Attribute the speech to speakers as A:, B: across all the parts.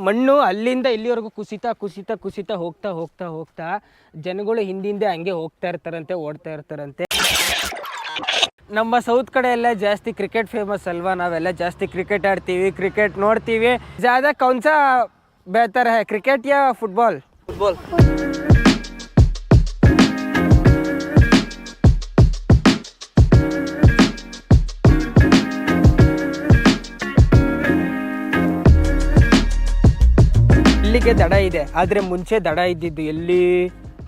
A: ಮಣ್ಣು ಅಲ್ಲಿಂದ ಇಲ್ಲಿವರೆಗೂ ಕುಸಿತಾ ಕುಸಿತಾ ಕುಸಿತಾ ಹೋಗ್ತಾ ಹೋಗ್ತಾ ಹೋಗ್ತಾ ಜನಗಳು ಹಿಂದಿಂದೆ ಹಂಗೆ ಹೋಗ್ತಾ ಇರ್ತಾರಂತೆ, ಓಡ್ತಾ ಇರ್ತಾರಂತೆ. ನಮ್ಮ ಸೌತ್ ಕಡೆ ಎಲ್ಲ ಜಾಸ್ತಿ ಕ್ರಿಕೆಟ್ ಫೇಮಸ್ ಅಲ್ವಾ, ನಾವೆಲ್ಲ ಜಾಸ್ತಿ ಕ್ರಿಕೆಟ್ ಆಡ್ತೀವಿ, ಕ್ರಿಕೆಟ್ ನೋಡ್ತೀವಿ. ज़्यादा कौन सा बेहतर है, क्रिकेट या फुटबॉल? फुटबॉल. ಇಲ್ಲಿಗೆ ದಡ ಇದೆ, ಆದರೆ ಮುಂಚೆ ದಡ ಇದ್ದಿದ್ದು ಎಲ್ಲಿ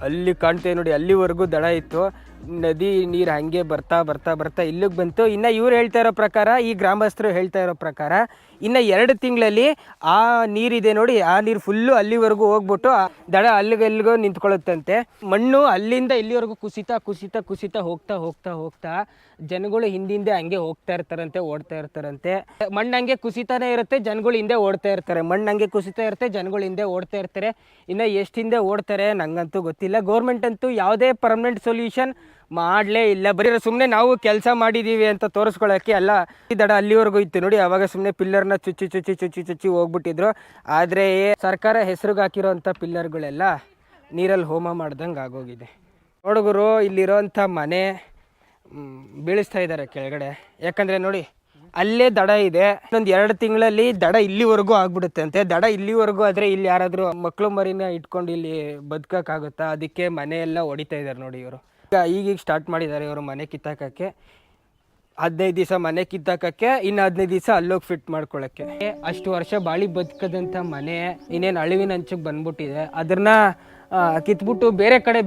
A: ಅಲ್ಲಿ ಕಾಣ್ತೇವೆ ನೋಡಿ, ಅಲ್ಲಿವರೆಗೂ ದಡ ಇತ್ತು. ನದಿ ನೀರು ಹಾಗೆ ಬರ್ತಾ ಬರ್ತಾ ಬರ್ತಾ ಇಲ್ಲಿಗೆ ಬಂತು. ಇನ್ನು ಇವ್ರು ಹೇಳ್ತಾ ಇರೋ ಪ್ರಕಾರ, ಈ ಗ್ರಾಮಸ್ಥರು ಹೇಳ್ತಾ ಇರೋ ಪ್ರಕಾರ, ಇನ್ನು 2 ತಿಂಗಳಲ್ಲಿ ಆ ನೀರಿದೆ ನೋಡಿ, ಆ ನೀರು ಫುಲ್ಲು ಅಲ್ಲಿವರೆಗೂ ಹೋಗ್ಬಿಟ್ಟು ದಡ ಅಲ್ಲಿಗೆಲ್ಲಿಗೋ ನಿಂತ್ಕೊಳ್ಳುತ್ತಂತೆ. ಮಣ್ಣು ಅಲ್ಲಿಂದ ಇಲ್ಲಿವರೆಗೂ ಕುಸಿತಾ ಕುಸಿತಾ ಕುಸಿತಾ ಹೋಗ್ತಾ ಹೋಗ್ತಾ ಹೋಗ್ತಾ ಜನಗಳು ಹಿಂದಿಂದೆ ಹಂಗೆ ಹೋಗ್ತಾ ಇರ್ತಾರಂತೆ, ಓಡ್ತಾ ಇರ್ತಾರಂತೆ. ಮಣ್ಣು ಹಂಗೆ ಕುಸಿತಾನೆ ಇರುತ್ತೆ, ಜನಗಳು ಹಿಂದೆ ಓಡ್ತಾ ಇರ್ತಾರೆ. ಮಣ್ಣು ಹಂಗೆ ಕುಸಿತಾ ಇರುತ್ತೆ, ಜನಗಳು ಹಿಂದೆ ಓಡ್ತಾ ಇರ್ತಾರೆ. ಇನ್ನು ಎಷ್ಟು ಹಿಂದೆ ಓಡ್ತಾರೆ ನಂಗಂತೂ ಗೊತ್ತಿಲ್ಲ. ಗೌರ್ಮೆಂಟ್ ಅಂತೂ ಯಾವುದೇ ಪರ್ಮನೆಂಟ್ ಸೊಲ್ಯೂಷನ್ ಮಾಡಲೇ ಇಲ್ಲ. ಬರೀ ಸುಮ್ಮನೆ ನಾವು ಕೆಲಸ ಮಾಡಿದ್ದೀವಿ ಅಂತ ತೋರಿಸ್ಕೊಳ್ಳೋಕ್ಕೆ ಅಲ್ಲ. ಈ ದಡ ಅಲ್ಲಿವರೆಗೂ ಇತ್ತು ನೋಡಿ, ಆವಾಗ ಸುಮ್ಮನೆ ಪಿಲ್ಲರ್ನ ಚುಚ್ಚಿ ಚುಚ್ಚಿ ಚುಚ್ಚಿ ಚುಚ್ಚಿ ಹೋಗ್ಬಿಟ್ಟಿದ್ರು. ಆದರೆ ಸರ್ಕಾರ ಹೆಸರಿಗೆ ಹಾಕಿರೋಂಥ ಪಿಲ್ಲರ್ಗಳೆಲ್ಲ ನೀರಲ್ಲಿ ಹೋಮ ಮಾಡ್ದಂಗೆ ಆಗೋಗಿದೆ. ನೋಡುಗರು, ಇಲ್ಲಿರೋಂಥ ಮನೆ ಬೀಳಿಸ್ತಾ ಇದ್ದಾರೆ ಕೆಳಗಡೆ. ಯಾಕಂದರೆ ನೋಡಿ, ಅಲ್ಲೇ ದಡ ಇದೆ. ಇನ್ನೊಂದು 2 ತಿಂಗಳಲ್ಲಿ ದಡ ಇಲ್ಲಿವರೆಗೂ ಆಗ್ಬಿಡುತ್ತೆ ಅಂತೆ. ದಡ ಇಲ್ಲಿವರೆಗೂ ಆದರೆ ಇಲ್ಲಿ ಯಾರಾದರೂ ಮಕ್ಕಳು ಮರಿನ ಇಟ್ಕೊಂಡು ಇಲ್ಲಿ ಬದುಕೋಕ್ಕಾಗುತ್ತಾ? ಅದಕ್ಕೆ ಮನೆಯೆಲ್ಲ ಹೊಡಿತಾ ಇದ್ದಾರೆ ನೋಡಿ ಇವರು. ಈಗೀಗ ಸ್ಟಾರ್ಟ್ ಮಾಡಿದ್ದಾರೆ ಇವರು ಮನೆ ಕಿತ್ತಾಕಕ್ಕೆ. 15 ದಿವಸ ಮನೆ ಕಿತ್ತಾಕಕ್ಕೆ, ಇನ್ನು 15 ದಿವಸ ಅಲ್ಲೋಗಿ ಫಿಟ್ ಮಾಡ್ಕೊಳ್ಳೋಕ್ಕೆ. ಅಷ್ಟು ವರ್ಷ ಬಾಳಿ ಬದುಕದಂಥ ಮನೆ ಇನ್ನೇನು ಅಳಿವಿನ ಅಂಚಿಗೆ ಬಂದ್ಬಿಟ್ಟಿದೆ. ಅದನ್ನ ಕಿತ್ಬಿಟ್ಟು ಬೇರೆ ಕಡೆ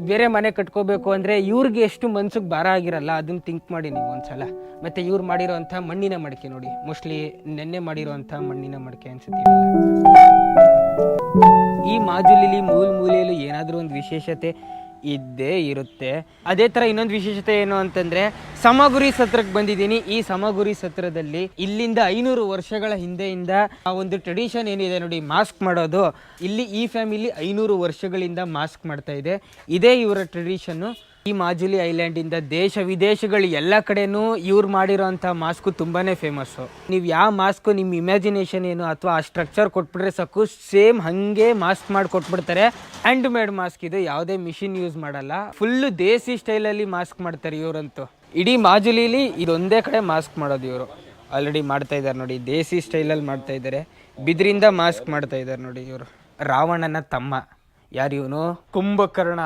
A: ಬೇರೆ ಮನೆ ಕಟ್ಕೋಬೇಕು ಅಂದರೆ ಇವ್ರಿಗೆ ಎಷ್ಟು ಮನ್ಸಿಗೆ ಭಾರ ಆಗಿರಲ್ಲ. ಅದನ್ನ ಥಿಂಕ್ ಮಾಡಿ ನೀವು ಒಂದ್ಸಲ. ಮತ್ತು ಇವ್ರು ಮಾಡಿರೋವಂಥ ಮಣ್ಣಿನ ಮಡಿಕೆ ನೋಡಿ, ಮೋಸ್ಟ್ಲಿ ನೆನ್ನೆ ಮಾಡಿರೋವಂಥ ಮಣ್ಣಿನ ಮಡಿಕೆ ಅನ್ಸುತ್ತೆ. ಈ ಮಾಜುಲಿಲಿ ಮೂಲೆಯಲ್ಲೂ ಏನಾದರೂ ಒಂದು ವಿಶೇಷತೆ ಇದ್ದೇ ಇರುತ್ತೆ. ಅದೇ ಥರ ಇನ್ನೊಂದು ವಿಶೇಷತೆ ಏನು ಅಂತಂದರೆ, ಸಮಗುರಿ ಸತ್ರಕ್ಕೆ ಬಂದಿದ್ದೀನಿ. ಈ ಸಮಗುರಿ ಸತ್ರದಲ್ಲಿ ಇಲ್ಲಿಂದ 500 ವರ್ಷಗಳ ಹಿಂದೆಯಿಂದ ಆ ಒಂದು ಟ್ರೆಡಿಷನ್ ಏನಿದೆ ನೋಡಿ, ಮಾಸ್ಕ್ ಮಾಡೋದು. ಇಲ್ಲಿ ಈ ಫ್ಯಾಮಿಲಿ 500 ವರ್ಷಗಳಿಂದ ಮಾಸ್ಕ್ ಮಾಡ್ತಾ ಇದೆ. ಇದೇ ಇವರ ಟ್ರೆಡಿಷನ್ನು. ಈ ಮಾಜುಲಿ ಐಲ್ಯಾಂಡಿಂದ ದೇಶ ವಿದೇಶಗಳು ಎಲ್ಲ ಕಡೆನೂ ಇವ್ರು ಮಾಡಿರೋಂಥ ಮಾಸ್ಕು ತುಂಬಾ ಫೇಮಸ್ಸು. ನೀವು ಯಾವ ಮಾಸ್ಕು ನಿಮ್ಮ ಇಮ್ಯಾಜಿನೇಷನ್ ಏನು ಅಥವಾ ಆ ಸ್ಟ್ರಕ್ಚರ್ ಕೊಟ್ಬಿಟ್ರೆ ಸಾಕು, ಸೇಮ್ ಹಾಗೆ ಮಾಸ್ಕ್ ಮಾಡಿ ಕೊಟ್ಬಿಡ್ತಾರೆ. ಹ್ಯಾಂಡ್ ಮೇಡ್ ಮಾಸ್ಕ್ ಇದು, ಯಾವುದೇ ಮಿಷಿನ್ ಯೂಸ್ ಮಾಡಲ್ಲ. ಫುಲ್ಲು ದೇಸಿ ಸ್ಟೈಲಲ್ಲಿ ಮಾಸ್ಕ್ ಮಾಡ್ತಾರೆ ಇವರಂತೂ. ಇಡೀ ಮಾಜುಲಿಲಿ ಇದೊಂದೇ ಕಡೆ ಮಾಸ್ಕ್ ಮಾಡೋದು ಇವರು. ಆಲ್ರೆಡಿ ಮಾಡ್ತಾ ಇದ್ದಾರೆ ನೋಡಿ, ದೇಸಿ ಸ್ಟೈಲಲ್ಲಿ ಮಾಡ್ತಾ ಇದ್ದಾರೆ. ಬಿದಿರಿಂದ ಮಾಸ್ಕ್ ಮಾಡ್ತಾ ಇದ್ದಾರೆ ನೋಡಿ ಇವರು. ರಾವಣನ ತಮ್ಮ ಯಾರು ಇವನು? ಕುಂಭಕರ್ಣ.